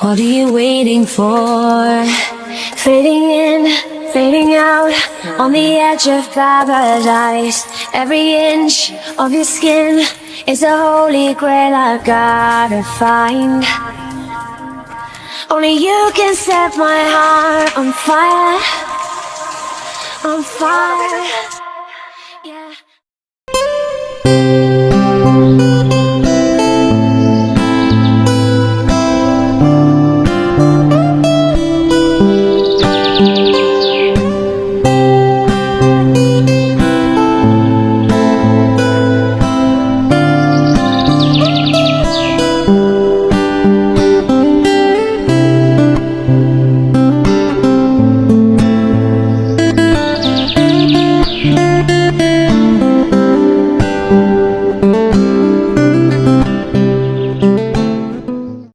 What are you waiting for? Fading in, fading out, on the edge of paradise. Every inch of your skin is a holy grail I've gotta find. Only you can set my heart on fire, on fire, yeah.